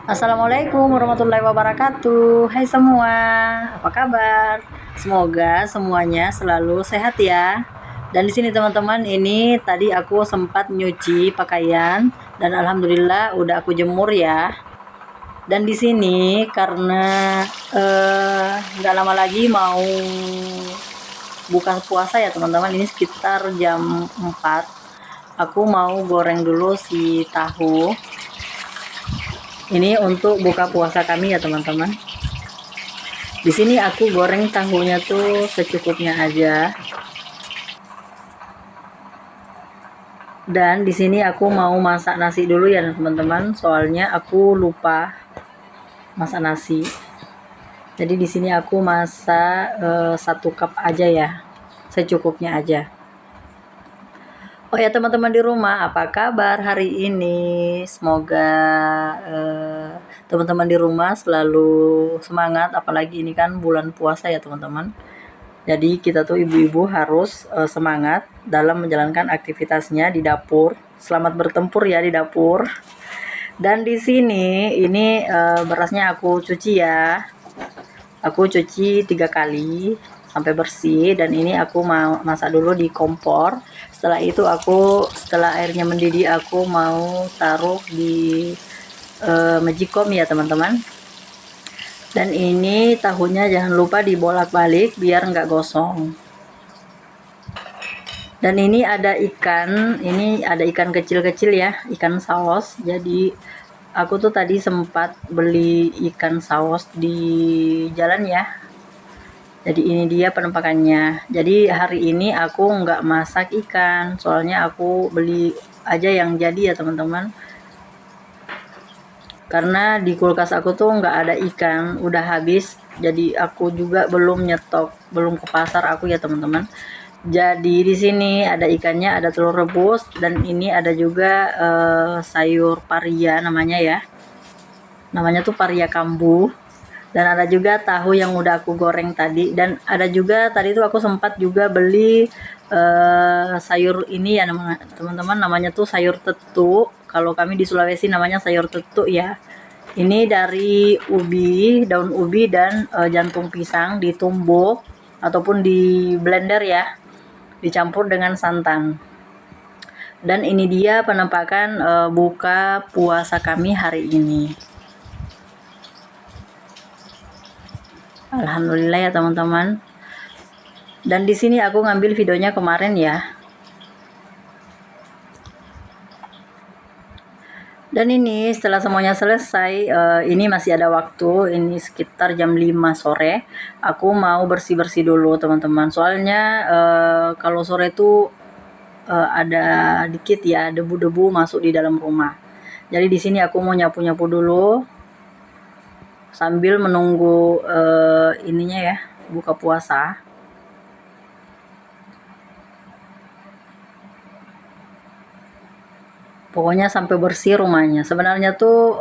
Assalamualaikum warahmatullahi wabarakatuh. Hai semua, apa kabar? Semoga semuanya selalu sehat ya. Dan di sini teman-teman, ini tadi aku sempat nyuci pakaian dan alhamdulillah udah aku jemur ya. Dan di sini karena nggak lama lagi mau buka puasa ya teman-teman, ini sekitar jam 4. Aku mau goreng dulu si tahu. Ini untuk buka puasa kami ya teman-teman. Di sini aku goreng tahunya tuh secukupnya aja. Dan di sini aku mau masak nasi dulu ya teman-teman, soalnya aku lupa masak nasi. Jadi di sini aku masak 1 cup aja ya, secukupnya aja. Oh ya teman-teman di rumah, apa kabar hari ini? Semoga teman-teman di rumah selalu semangat, apalagi ini kan bulan puasa ya teman-teman. Jadi kita tuh ibu-ibu harus semangat dalam menjalankan aktivitasnya di dapur. Selamat bertempur ya di dapur. Dan di sini ini berasnya aku cuci ya. Aku cuci 3 kali sampai bersih, dan ini aku mau masak dulu di kompor. Setelah itu setelah airnya mendidih, aku mau taruh di magicom ya teman-teman. Dan ini tahunya jangan lupa dibolak-balik biar nggak gosong. Dan ini ada ikan kecil-kecil ya, ikan saus. Jadi aku tuh tadi sempat beli ikan saus di jalan ya. Jadi ini dia penampakannya. Jadi hari ini aku nggak masak ikan, soalnya aku beli aja yang jadi ya teman-teman. Karena di kulkas aku tuh nggak ada ikan, udah habis. Jadi aku juga belum nyetok, belum ke pasar aku ya teman-teman. Jadi di sini ada ikannya, ada telur rebus, dan ini ada juga sayur paria namanya ya. Namanya tuh paria kambu. Dan ada juga tahu yang udah aku goreng tadi, dan ada juga tadi tuh aku sempat juga beli sayur ini ya teman-teman, namanya tuh sayur tetu. Kalau kami di Sulawesi namanya sayur tetu ya. Ini dari ubi, daun ubi dan jantung pisang ditumbuk ataupun di blender ya, dicampur dengan santan. Dan ini dia penampakan buka puasa kami hari ini. Alhamdulillah ya teman-teman. Dan di sini aku ngambil videonya kemarin ya. Dan ini setelah semuanya selesai, ini masih ada waktu, ini sekitar jam 5 sore. Aku mau bersih-bersih dulu teman-teman. Soalnya kalau sore itu ada dikit ya debu-debu masuk di dalam rumah. Jadi di sini aku mau nyapu-nyapu dulu sambil menunggu ininya ya, buka puasa. Pokoknya sampai bersih rumahnya. Sebenarnya tuh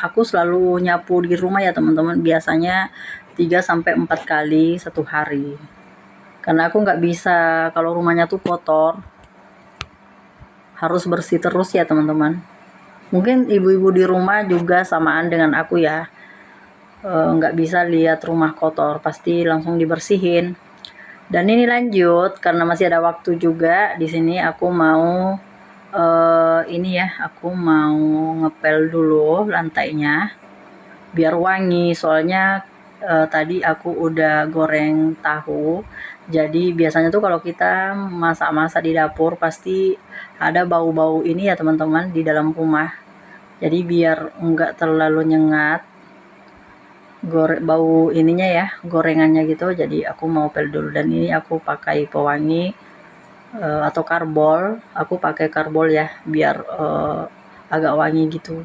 aku selalu nyapu di rumah ya teman-teman, biasanya 3 sampai 4 kali 1 hari. Karena aku nggak bisa kalau rumahnya tuh kotor, harus bersih terus ya teman-teman. Mungkin ibu-ibu di rumah juga samaan dengan aku ya, nggak bisa lihat rumah kotor, pasti langsung dibersihin. Dan ini lanjut karena masih ada waktu juga. Di sini aku mau ini ya, aku mau ngepel dulu lantainya biar wangi. Soalnya tadi aku udah goreng tahu. Jadi biasanya tuh kalau kita masak-masak di dapur pasti ada bau-bau ini ya teman-teman di dalam rumah. Jadi biar enggak terlalu nyengat bau ininya ya, gorengannya gitu. Jadi aku mau pel dulu, dan ini aku pakai pewangi atau karbol. Aku pakai karbol ya biar agak wangi gitu.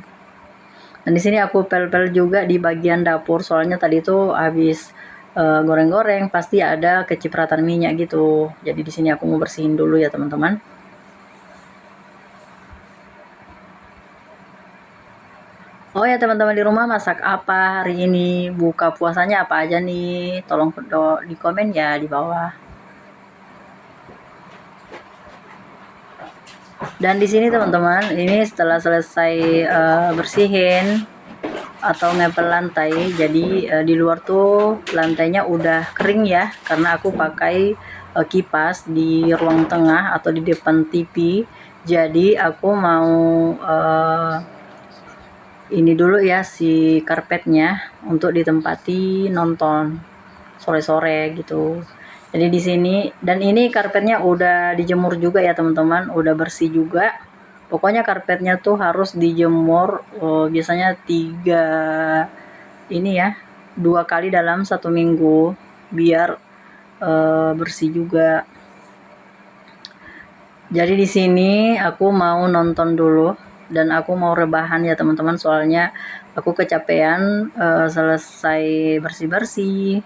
Dan di sini aku pel-pel juga di bagian dapur, soalnya tadi tuh habis goreng-goreng pasti ada kecipratan minyak gitu. Jadi di sini aku mau bersihin dulu ya teman-teman. Oh ya teman-teman di rumah, masak apa hari ini? Buka puasanya apa aja nih? Tolong di komen ya di bawah. Dan di sini teman-teman, ini setelah selesai bersihin, atau ngepel lantai. Jadi di luar tuh lantainya udah kering ya, karena aku pakai kipas di ruang tengah atau di depan TV. Jadi aku mau ini dulu ya si karpetnya untuk ditempati nonton sore-sore gitu. Jadi di sini, dan ini karpetnya udah dijemur juga ya teman-teman, udah bersih juga. Pokoknya karpetnya tuh harus dijemur biasanya 2 kali dalam 1 minggu biar bersih juga. Jadi di sini aku mau nonton dulu dan aku mau rebahan ya teman-teman, soalnya aku kecapean selesai bersih-bersih.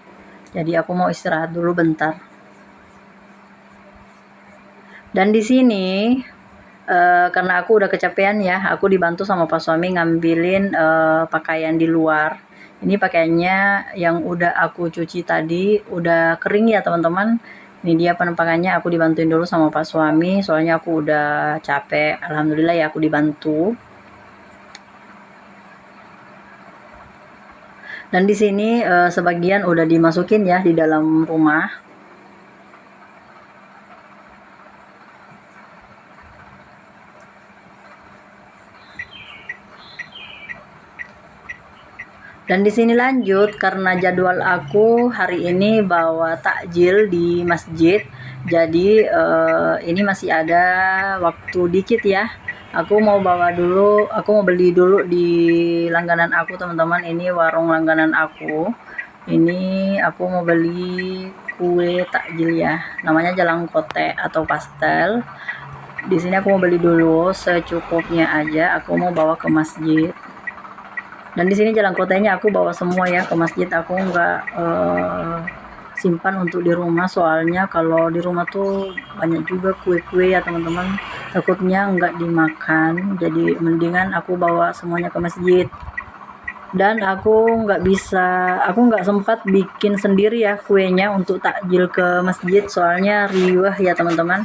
Jadi aku mau istirahat dulu bentar. Dan di sini karena aku udah kecapean ya, aku dibantu sama Pak Suami ngambilin pakaian di luar. Ini pakaiannya yang udah aku cuci tadi, udah kering ya teman-teman. Ini dia penempakannya, aku dibantuin dulu sama Pak Suami, soalnya aku udah capek. Alhamdulillah ya aku dibantu. Dan di sini sebagian udah dimasukin ya di dalam rumah. Dan di sini lanjut karena jadwal aku hari ini bawa takjil di masjid. Jadi ini masih ada waktu dikit ya. Aku mau beli dulu di langganan aku teman-teman. Ini warung langganan aku. Ini aku mau beli kue takjil ya. Namanya jalangkote atau pastel. Di sini aku mau beli dulu secukupnya aja. Aku mau bawa ke masjid. Dan di sini jalangkotenya aku bawa semua ya ke masjid. Aku nggak simpan untuk di rumah, soalnya kalau di rumah tuh banyak juga kue-kue ya teman-teman, takutnya nggak dimakan. Jadi mendingan aku bawa semuanya ke masjid. Dan aku nggak sempat bikin sendiri ya kuenya untuk takjil ke masjid, soalnya riwah ya teman-teman.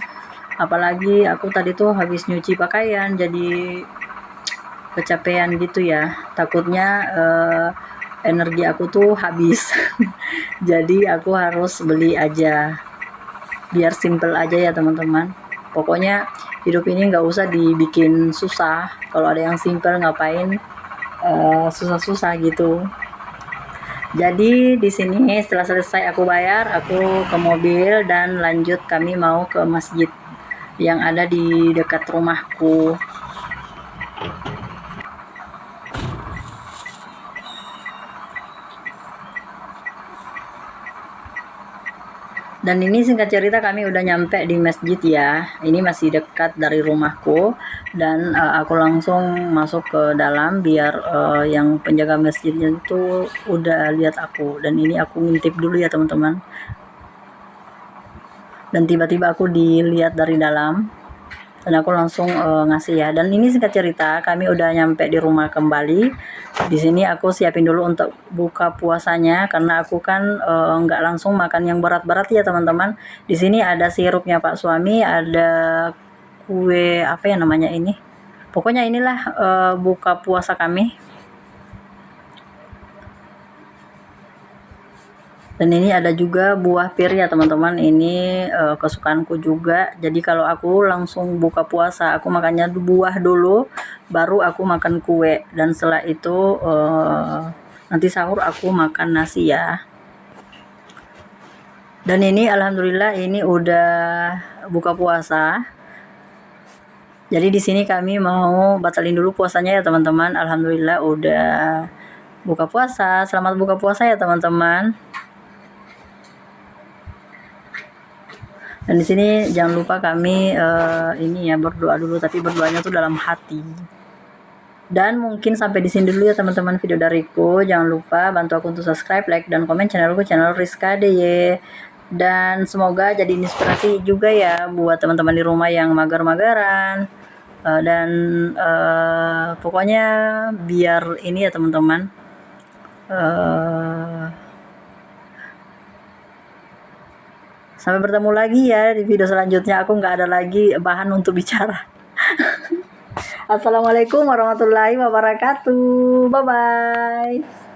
Apalagi aku tadi tuh habis nyuci pakaian, jadi kecapean gitu ya, takutnya energi aku tuh habis. Jadi aku harus beli aja biar simple aja ya teman-teman. Pokoknya hidup ini nggak usah dibikin susah. Kalau ada yang simple ngapain susah-susah gitu. Jadi di sini setelah selesai aku bayar, aku ke mobil dan lanjut kami mau ke masjid yang ada di dekat rumahku. Dan ini singkat cerita kami udah nyampe di masjid ya. Ini masih dekat dari rumahku dan aku langsung masuk ke dalam biar yang penjaga masjidnya itu udah lihat aku. Dan ini aku ngintip dulu ya teman-teman. Dan tiba-tiba aku dilihat dari dalam dan aku langsung ngasih ya. Dan ini singkat cerita kami udah nyampe di rumah kembali. Di sini aku siapin dulu untuk buka puasanya karena aku kan nggak langsung makan yang berat-berat ya teman-teman. Di sini ada sirupnya Pak Suami, ada kue apa ya namanya ini. Pokoknya inilah buka puasa kami. Dan ini ada juga buah pir ya teman-teman, ini kesukaanku juga. Jadi kalau aku langsung buka puasa, aku makannya buah dulu, baru aku makan kue. Dan setelah itu nanti sahur aku makan nasi ya. Dan ini alhamdulillah ini udah buka puasa. Jadi di sini kami mau batalin dulu puasanya ya teman-teman. Alhamdulillah udah buka puasa. Selamat buka puasa ya teman-teman. Dan di sini jangan lupa kami ini ya berdoa dulu, tapi berdoanya tuh dalam hati. Dan mungkin sampai di sini dulu ya teman-teman video dariku. Jangan lupa bantu aku untuk subscribe, like, dan komen channelku, channel Rizka DY. Dan semoga jadi inspirasi juga ya buat teman-teman di rumah yang mager-mageran. Dan pokoknya biar ini ya teman-teman. Sampai bertemu lagi ya di video selanjutnya. Aku nggak ada lagi bahan untuk bicara. Assalamualaikum warahmatullahi wabarakatuh. Bye bye.